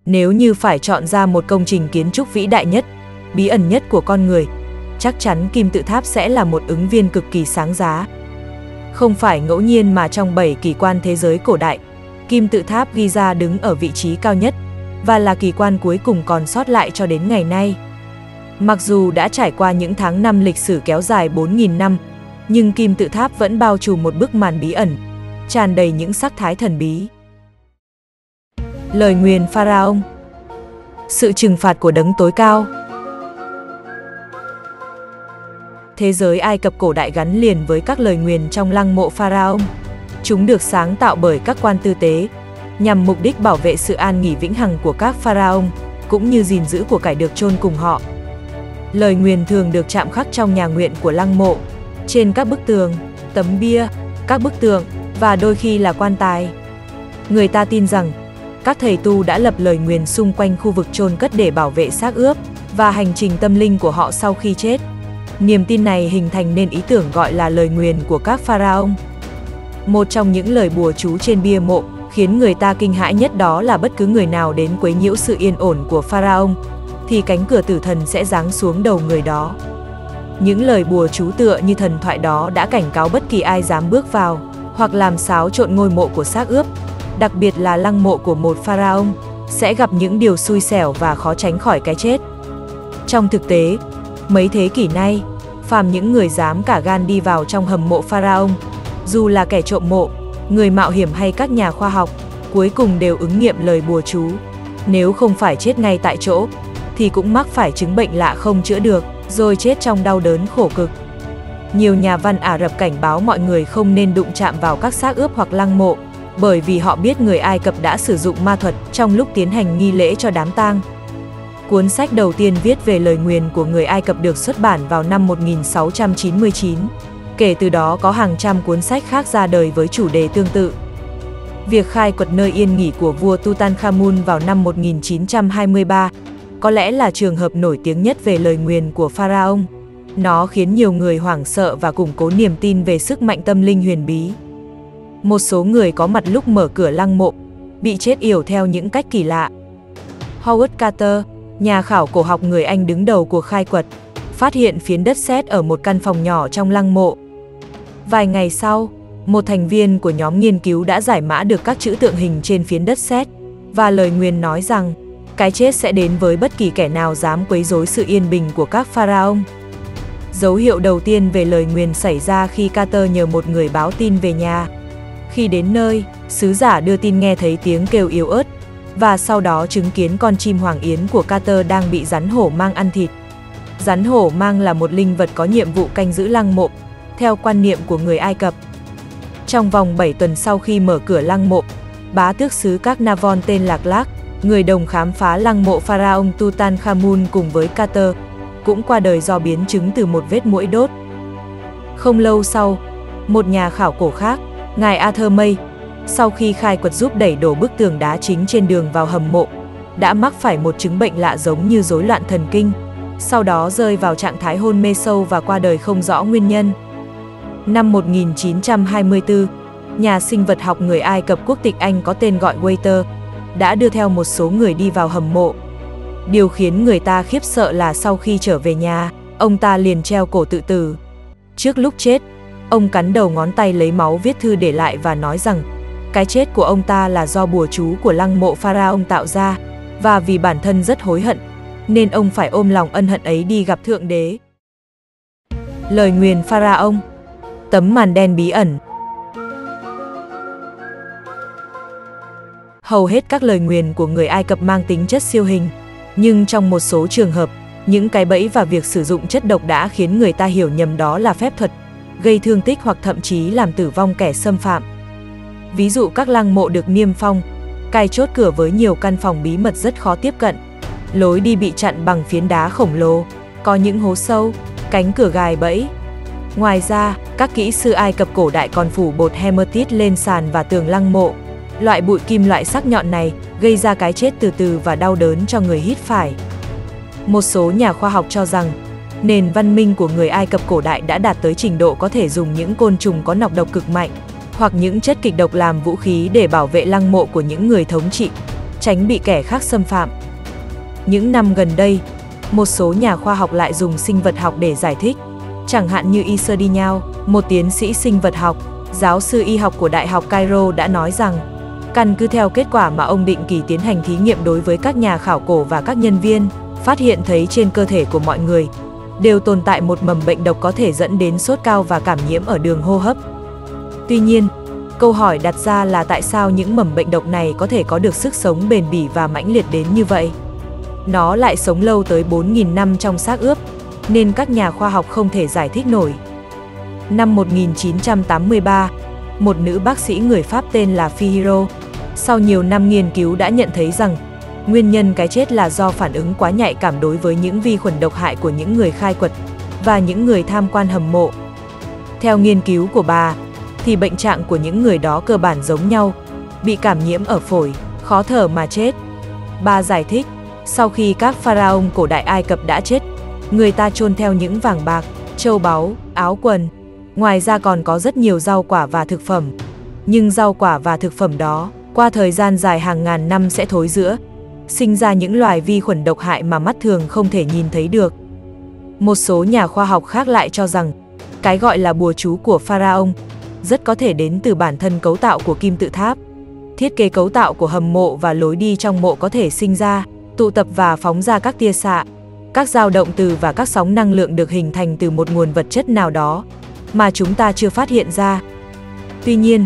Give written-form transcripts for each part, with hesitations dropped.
Nếu như phải chọn ra một công trình kiến trúc vĩ đại nhất, bí ẩn nhất của con người, chắc chắn kim tự tháp sẽ là một ứng viên cực kỳ sáng giá. Không phải ngẫu nhiên mà trong 7 kỳ quan thế giới cổ đại, kim tự tháp Giza đứng ở vị trí cao nhất và là kỳ quan cuối cùng còn sót lại cho đến ngày nay. Mặc dù đã trải qua những tháng năm lịch sử kéo dài 4.000 năm, nhưng kim tự tháp vẫn bao trùm một bức màn bí ẩn, tràn đầy những sắc thái thần bí. Lời nguyền Pharaoh. Sự trừng phạt của đấng tối cao. Thế giới Ai Cập cổ đại gắn liền với các lời nguyền trong lăng mộ Pharaoh. Chúng được sáng tạo bởi các quan tư tế, nhằm mục đích bảo vệ sự an nghỉ vĩnh hằng của các Pharaoh, cũng như gìn giữ của cải được chôn cùng họ. Lời nguyền thường được chạm khắc trong nhà nguyện của lăng mộ, trên các bức tường, tấm bia, các bức tượng và đôi khi là quan tài. Người ta tin rằng, các thầy tu đã lập lời nguyền xung quanh khu vực chôn cất để bảo vệ xác ướp và hành trình tâm linh của họ sau khi chết. Niềm tin này hình thành nên ý tưởng gọi là lời nguyền của các Pharaoh. Một trong những lời bùa chú trên bia mộ khiến người ta kinh hãi nhất đó là bất cứ người nào đến quấy nhiễu sự yên ổn của Pharaoh, thì cánh cửa tử thần sẽ giáng xuống đầu người đó. Những lời bùa chú tựa như thần thoại đó đã cảnh cáo bất kỳ ai dám bước vào hoặc làm xáo trộn ngôi mộ của xác ướp, đặc biệt là lăng mộ của một Pharaoh, sẽ gặp những điều xui xẻo và khó tránh khỏi cái chết. Trong thực tế, mấy thế kỷ nay, phàm những người dám cả gan đi vào trong hầm mộ Pharaoh, dù là kẻ trộm mộ, người mạo hiểm hay các nhà khoa học, cuối cùng đều ứng nghiệm lời bùa chú. Nếu không phải chết ngay tại chỗ, thì cũng mắc phải chứng bệnh lạ không chữa được, rồi chết trong đau đớn khổ cực. Nhiều nhà văn Ả Rập cảnh báo mọi người không nên đụng chạm vào các xác ướp hoặc lăng mộ, bởi vì họ biết người Ai Cập đã sử dụng ma thuật trong lúc tiến hành nghi lễ cho đám tang. Cuốn sách đầu tiên viết về lời nguyền của người Ai Cập được xuất bản vào năm 1699. Kể từ đó có hàng trăm cuốn sách khác ra đời với chủ đề tương tự. Việc khai quật nơi yên nghỉ của vua Tutankhamun vào năm 1923 có lẽ là trường hợp nổi tiếng nhất về lời nguyền của Pharaoh. Nó khiến nhiều người hoảng sợ và củng cố niềm tin về sức mạnh tâm linh huyền bí. Một số người có mặt lúc mở cửa lăng mộ bị chết yểu theo những cách kỳ lạ. Howard Carter, nhà khảo cổ học người Anh đứng đầu cuộc khai quật, phát hiện phiến đất sét ở một căn phòng nhỏ trong lăng mộ. Vài ngày sau, một thành viên của nhóm nghiên cứu đã giải mã được các chữ tượng hình trên phiến đất sét, và lời nguyền nói rằng cái chết sẽ đến với bất kỳ kẻ nào dám quấy rối sự yên bình của các Pharaoh. Dấu hiệu đầu tiên về lời nguyền xảy ra khi Carter nhờ một người báo tin về nhà. Khi đến nơi, sứ giả đưa tin nghe thấy tiếng kêu yếu ớt, và sau đó chứng kiến con chim hoàng yến của Carter đang bị rắn hổ mang ăn thịt. Rắn hổ mang là một linh vật có nhiệm vụ canh giữ lăng mộ, theo quan niệm của người Ai Cập. Trong vòng 7 tuần sau khi mở cửa lăng mộ, bá tước xứ Carnarvon tên là Clark, người đồng khám phá lăng mộ Pharaoh Tutankhamun cùng với Carter, cũng qua đời do biến chứng từ một vết muỗi đốt. Không lâu sau, một nhà khảo cổ khác, ngài Arthur May, sau khi khai quật giúp đẩy đổ bức tường đá chính trên đường vào hầm mộ, đã mắc phải một chứng bệnh lạ giống như rối loạn thần kinh, sau đó rơi vào trạng thái hôn mê sâu và qua đời không rõ nguyên nhân. Năm 1924, nhà sinh vật học người Ai Cập quốc tịch Anh có tên gọi Waiter đã đưa theo một số người đi vào hầm mộ. Điều khiến người ta khiếp sợ là sau khi trở về nhà, ông ta liền treo cổ tự tử. Trước lúc chết, ông cắn đầu ngón tay lấy máu viết thư để lại và nói rằng cái chết của ông ta là do bùa chú của lăng mộ Pharaoh tạo ra, và vì bản thân rất hối hận, nên ông phải ôm lòng ân hận ấy đi gặp Thượng Đế. Lời nguyền Pharaoh. Tấm màn đen bí ẩn. Hầu hết các lời nguyền của người Ai Cập mang tính chất siêu hình, nhưng trong một số trường hợp, những cái bẫy và việc sử dụng chất độc đã khiến người ta hiểu nhầm đó là phép thuật, gây thương tích hoặc thậm chí làm tử vong kẻ xâm phạm. Ví dụ các lăng mộ được niêm phong, cài chốt cửa với nhiều căn phòng bí mật rất khó tiếp cận, lối đi bị chặn bằng phiến đá khổng lồ, có những hố sâu, cánh cửa gài bẫy. Ngoài ra, các kỹ sư Ai Cập cổ đại còn phủ bột hematite lên sàn và tường lăng mộ. Loại bụi kim loại sắc nhọn này gây ra cái chết từ từ và đau đớn cho người hít phải. Một số nhà khoa học cho rằng, nền văn minh của người Ai Cập cổ đại đã đạt tới trình độ có thể dùng những côn trùng có nọc độc cực mạnh, hoặc những chất kịch độc làm vũ khí để bảo vệ lăng mộ của những người thống trị. tránh bị kẻ khác xâm phạm. Những năm gần đây, một số nhà khoa học lại dùng sinh vật học để giải thích, chẳng hạn như Iserdinao, một tiến sĩ sinh vật học, giáo sư y học của Đại học Cairo đã nói rằng, căn cứ theo kết quả mà ông định kỳ tiến hành thí nghiệm đối với các nhà khảo cổ và các nhân viên, phát hiện thấy trên cơ thể của mọi người đều tồn tại một mầm bệnh độc có thể dẫn đến sốt cao và cảm nhiễm ở đường hô hấp. Tuy nhiên, câu hỏi đặt ra là tại sao những mầm bệnh độc này có thể có được sức sống bền bỉ và mãnh liệt đến như vậy? Nó lại sống lâu tới 4.000 năm trong xác ướp, nên các nhà khoa học không thể giải thích nổi. Năm 1983, một nữ bác sĩ người Pháp tên là Fihiro, sau nhiều năm nghiên cứu đã nhận thấy rằng nguyên nhân cái chết là do phản ứng quá nhạy cảm đối với những vi khuẩn độc hại của những người khai quật và những người tham quan hầm mộ. Theo nghiên cứu của bà, thì bệnh trạng của những người đó cơ bản giống nhau, bị cảm nhiễm ở phổi, khó thở mà chết. Bà giải thích, sau khi các pharaoh cổ đại Ai Cập đã chết, người ta chôn theo những vàng bạc, châu báu, áo quần. Ngoài ra còn có rất nhiều rau quả và thực phẩm. Nhưng rau quả và thực phẩm đó, qua thời gian dài hàng ngàn năm sẽ thối rữa, sinh ra những loài vi khuẩn độc hại mà mắt thường không thể nhìn thấy được. Một số nhà khoa học khác lại cho rằng, cái gọi là bùa chú của pharaoh rất có thể đến từ bản thân cấu tạo của kim tự tháp. Thiết kế cấu tạo của hầm mộ và lối đi trong mộ có thể sinh ra, tụ tập và phóng ra các tia xạ, các dao động từ và các sóng năng lượng được hình thành từ một nguồn vật chất nào đó mà chúng ta chưa phát hiện ra. Tuy nhiên,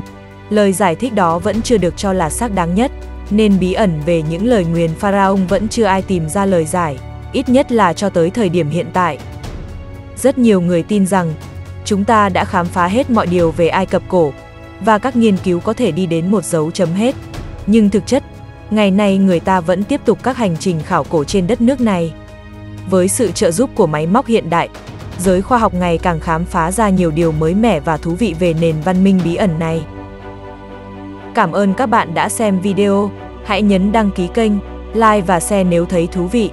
lời giải thích đó vẫn chưa được cho là xác đáng nhất, nên bí ẩn về những lời nguyền pharaoh vẫn chưa ai tìm ra lời giải, ít nhất là cho tới thời điểm hiện tại. Rất nhiều người tin rằng, chúng ta đã khám phá hết mọi điều về Ai Cập cổ, và các nghiên cứu có thể đi đến một dấu chấm hết. Nhưng thực chất, ngày nay người ta vẫn tiếp tục các hành trình khảo cổ trên đất nước này. Với sự trợ giúp của máy móc hiện đại, giới khoa học ngày càng khám phá ra nhiều điều mới mẻ và thú vị về nền văn minh bí ẩn này. Cảm ơn các bạn đã xem video, hãy nhấn đăng ký kênh, like và share nếu thấy thú vị.